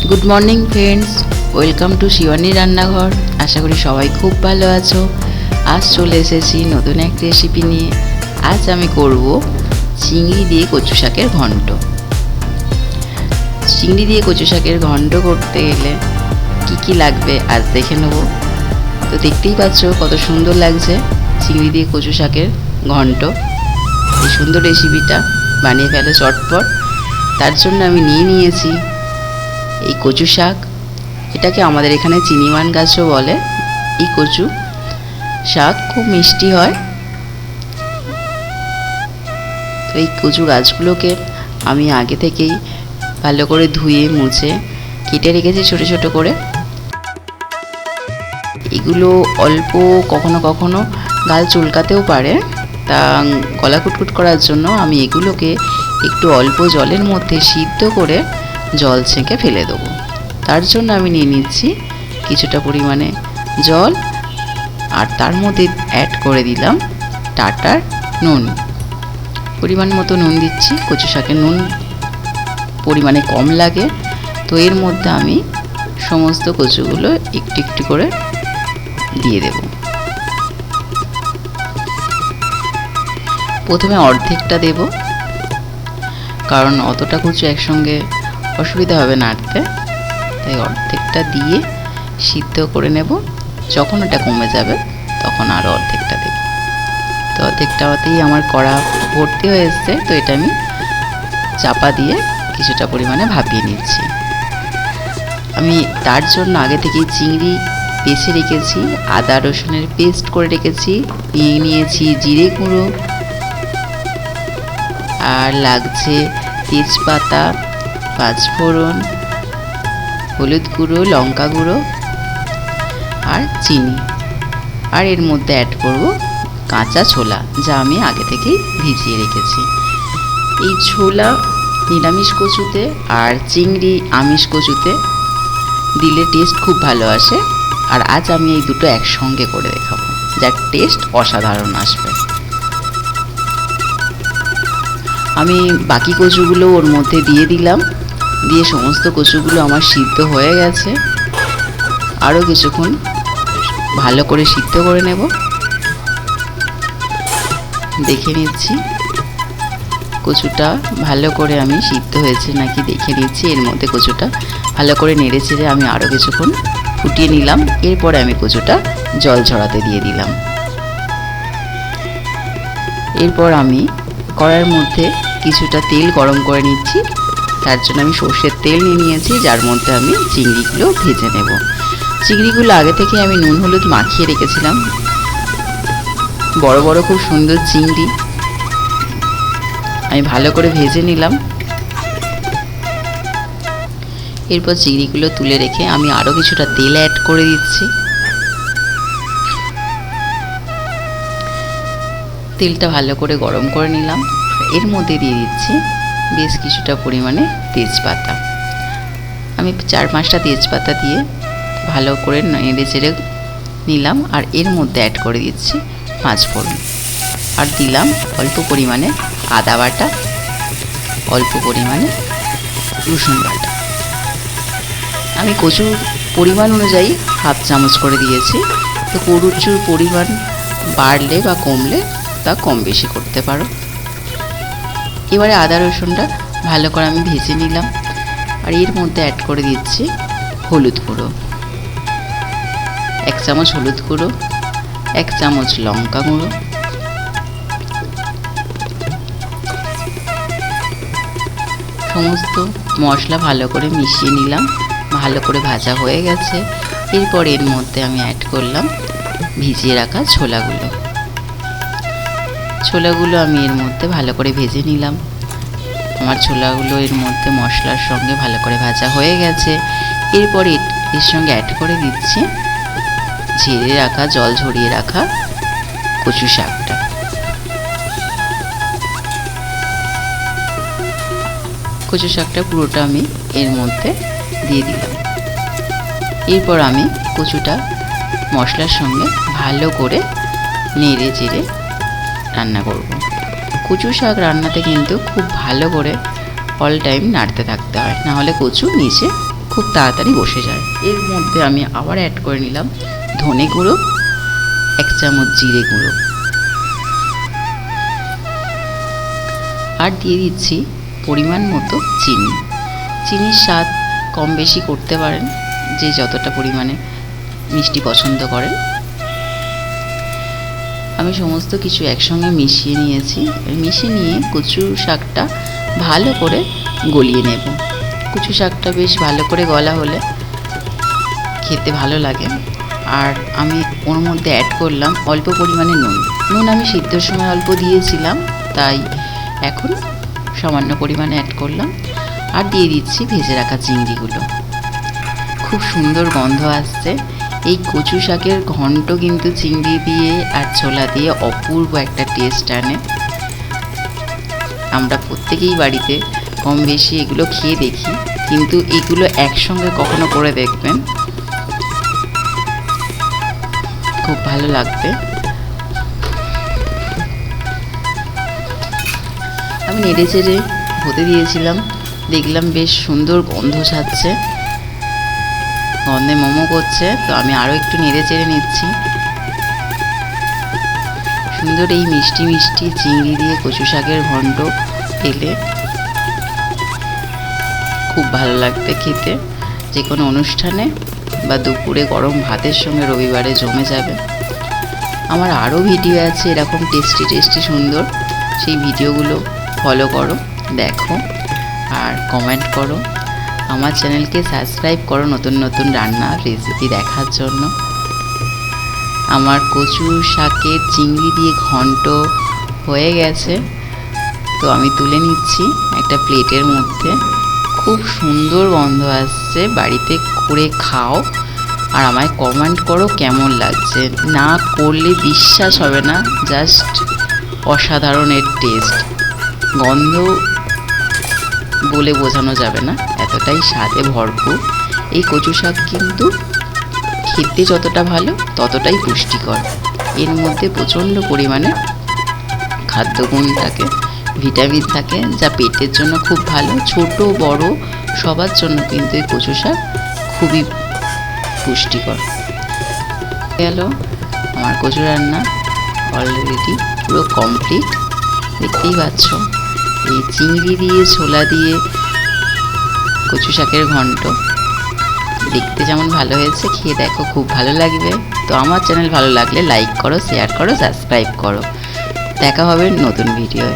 Good morning friends, welcome to Shivani রান্নাঘর। আশা করি সবাই খুব ভালো আছো। আজ চলে এসেছি নতুন এক রেসিপি নিয়ে। আজ আমি করব চিংড়ি দিয়ে কচু শাকের ঘন্ট। চিংড়ি দিয়ে কচু শাকের ঘন্ট করতে গেলে কি লাগবে আজ দেখে নেব। তো দেখতেই পাচ্ছ কত সুন্দর লাগছে চিংড়ি দিয়ে কচু শাকের ঘন্ট। এই সুন্দর রেসিপিটা বানিয়ে ফেলো চটপট। তার জন্য আমি নিয়েছি এই কচু শাক। এটাকে আমাদের এখানে চিনিমান গাছও বলে। এই কচু শাক খুব মিষ্টি হয়। তো এই কচু গাছগুলোকে আমি আগে থেকেই ভালো করে ধুয়ে মুছে কেটে রেখেছি ছোট ছোট করে। এগুলো অল্প কখনো কখনো গাল চুলকাতেও পারে, তা গলা কুটকুট করার জন্য আমি এগুলোকে একটু অল্প জলের মধ্যে সিদ্ধ করে জল ছেঁকে ফেলে দেবো। তার জন্য আমি নিয়ে নিচ্ছি কিছুটা পরিমাণে জল, আর তার মধ্যে অ্যাড করে দিলাম টাটার নুন। পরিমাণ মতো নুন দিচ্ছি। কচু শাকের নুন পরিমাণে কম লাগে, তো এর মধ্যে আমি সমস্ত কচুগুলো একটু একটু করে দিয়ে দেব। প্রথমে অর্ধেকটা দেব, কারণ অতটা কচু একসঙ্গে অসুবিধা হবে নাড়তে, তাই অর্ধেকটা দিয়ে সিদ্ধ করে নেব। যখন এটা কমে যাবে তখন আরও অর্ধেকটা দেব। তো অর্ধেকটাতেই আমার কড়া ভর্তি হয়ে এসছে, তো এটা আমি চাপা দিয়ে কিছুটা পরিমাণে ভাপিয়ে নিচ্ছি। আমি তার জন্য আগে থেকেই চিংড়ি বেছে রেখেছি, আদা রসুনের পেস্ট করে রেখেছি, নিয়েছি জিরে গুঁড়ো, আর লাগছে তেজপাতা, পাঁচফোড়ন, হলুদ গুঁড়ো, লঙ্কা গুঁড়ো আর চিনি। আর এর মধ্যে অ্যাড করব কাঁচা ছোলা, যা আমি আগে থেকেই ভিজিয়ে রেখেছি। এই ছোলা নিরামিষ কচুতে আর চিংড়ি আমিষ কচুতে দিলে টেস্ট খুব ভালো আসে। আর আজ আমি এই দুটো একসঙ্গে করে দেখাবো, যার টেস্ট অসাধারণ আসবে। আমি বাকি কচুগুলো ওর মধ্যে দিয়ে দিলাম, দিয়ে সমস্ত কচুগুলো আমার সিদ্ধ হয়ে গেছে। আরও কিছুক্ষণ ভালো করে সিদ্ধ করে নেব। দেখে নিচ্ছি কচুটা ভালো করে আমি সিদ্ধ হয়েছে নাকি দেখে নিচ্ছি। এর মধ্যে কচুটা ভালো করে নেড়ে চেড়ে আমি আরও কিছুক্ষণ ফুটিয়ে নিলাম। এরপরে আমি কচুটা জল ঝরাতে দিয়ে দিলাম। এরপর আমি কড়াইয়ের মধ্যে কিছুটা তেল গরম করে নিচ্ছি। তার জন্য আমি সর্ষের তেল নিয়েছি, যার মধ্যে আমি চিংড়িগুলো ভেজে নেব। চিংড়িগুলো আগে থেকে আমি নুন হলুদ মাখিয়ে রেখেছিলাম। বড় বড় খুব সুন্দর চিংড়ি আমি ভালো করে ভেজে নিলাম। এরপর চিংড়িগুলো তুলে রেখে আমি আরও কিছুটা তেল অ্যাড করে দিচ্ছি। তেলটা ভালো করে গরম করে নিলাম। এর মধ্যে দিয়ে দিচ্ছি বেশ কিছুটা পরিমাণে তেজপাতা। আমি 4-5টা তেজপাতা দিয়ে ভালো করে নেড়ে চেড়ে নিলাম। আর এর মধ্যে অ্যাড করে দিচ্ছি পাঁচফোড়ন, আর দিলাম অল্প পরিমাণে আদা বাটা, অল্প পরিমাণে রসুন বাটা। আমি কচুর পরিমাণ অনুযায়ী হাফ চামচ করে দিয়েছি। তো কচুর পরিমাণ বাড়লে বা কমলে তা কম বেশি করতে পারো। এবারে আদা রসুনটা ভালো করে আমি ভেজে নিলাম। আর এর মধ্যে অ্যাড করে দিচ্ছি হলুদ গুঁড়ো, 1 চামচ হলুদ গুঁড়ো, 1 চামচ লঙ্কা গুঁড়ো, সমস্ত মশলা ভালো করে মিশিয়ে নিলাম। ভালো করে ভাজা হয়ে গেছে। এরপর এর মধ্যে আমি অ্যাড করলাম ভিজিয়ে রাখা ছোলাগুলো। ছোলাগুলো আমি এর মধ্যে ভালো করে ভেজে নিলাম। আমার ছোলাগুলো এর মধ্যে মশলার সঙ্গে ভালো করে ভাজা হয়ে গেছে। এরপর এর সঙ্গে অ্যাড করে দিচ্ছি ঝেড়ে রাখা, জল ঝরিয়ে রাখা কচু শাকটা। কচু শাকটা পুরোটা আমি এর মধ্যে দিয়ে দিলাম। এরপর আমি কচুটা মশলার সঙ্গে ভালো করে নেড়ে চেড়ে রান্না করব। কচু শাক রান্নাতে কিন্তু খুব ভালো করে অল টাইম নাড়তে থাকতে হয়, নাহলে কচু নিচে খুব তাড়াতাড়ি বসে যায়। এর মধ্যে আমি আবার অ্যাড করে নিলাম ধনে গুঁড়ো, 1 চামচ জিরে গুঁড়ো, আর দিয়ে দিচ্ছি পরিমাণ মতো চিনি। চিনির স্বাদ কম বেশি করতে পারেন, যে যতটা পরিমাণে মিষ্টি পছন্দ করেন। আমি সমস্ত কিছু একসঙ্গে মিশিয়ে নিয়েছি। মিশিয়ে নিয়ে কচু শাকটা ভালো করে গলিয়ে নেব। কচু শাকটা বেশ ভালো করে গলা হলে খেতে ভালো লাগে। আর আমি ওর মধ্যে অ্যাড করলাম অল্প পরিমাণে নুন। নুন আমি সিদ্ধর সময় অল্প দিয়েছিলাম, তাই এখন সামান্য পরিমাণে অ্যাড করলাম। আর দিয়ে দিচ্ছি ভেজে রাখা চিংড়িগুলো। খুব সুন্দর গন্ধ আসছে। এই কচু শাকের ঘন্ট কিন্তু চিংড়ি দিয়ে আর ছোলা দিয়ে অপূর্ব একটা টেস্ট আনে। আমরা প্রত্যেকেই বাড়িতে কম বেশি এগুলো খেয়ে দেখি, কিন্তু এগুলো একসঙ্গে কখনো করে দেখবেন, খুব ভালো লাগবে। আমি নেড়ে চেড়ে হতে দিয়েছিলাম, দেখলাম বেশ সুন্দর গন্ধ ছাড়ছে, গন্ধে মোমো করছে। তো আমি আরও একটু নেড়ে চেড়ে নিচ্ছি। সুন্দর এই মিষ্টি মিষ্টি চিংড়ি দিয়ে কচু শাকের ঘন্ট পেলে খুব ভালো লাগবে খেতে। যে কোনো অনুষ্ঠানে বা দুপুরে গরম ভাতের সঙ্গে রবিবারে জমে যাবে। আমার আরও ভিডিও আছে এরকম টেস্টি টেস্টি সুন্দর, সেই ভিডিওগুলো ফলো করো, দেখো আর কমেন্ট করো। আমার চ্যানেলকে সাবস্ক্রাইব করো নতুন নতুন রান্নার রেসিপি দেখার জন্য। আমার কচু শাকের চিংড়ি দিয়ে ঘন্ট হয়ে গেছে, তো আমি তুলে নিচ্ছি একটা প্লেটের মধ্যে। খুব সুন্দর গন্ধ আসছে, বাড়িতে করে খাও আর আমায় কমেন্ট করো কেমন লাগছে। না করলে বিশ্বাস হবে না, জাস্ট অসাধারণের টেস্ট। গন্ধ বলে বোঝানো যাবে না, এতটাই স্বাদে ভরপুর। এই কচু শাক কিন্তু খেতে যতটা ভালো ততটাই পুষ্টিকর। এর মধ্যে প্রচণ্ড পরিমাণে খাদ্যগুণ থাকে, ভিটামিন থাকে, যা পেটের জন্য খুব ভালো। ছোট বড় সবার জন্য কিন্তু এই কচু শাক খুবই পুষ্টিকর। গেল আমার কচু রান্না অলরেডি পুরো কমপ্লিট। দেখতেই পাচ্ছ এই চিংড়ি দিয়ে ছোলা দিয়ে কচু শাকের ঘন্ট দেখতে যেমন ভালো হয়েছে, খেয়ে দেখো খুব ভালো লাগবে। তো আমার চ্যানেল ভালো লাগলে লাইক করো, শেয়ার করো, সাবস্ক্রাইব করো। দেখা হবে নতুন ভিডিওয়।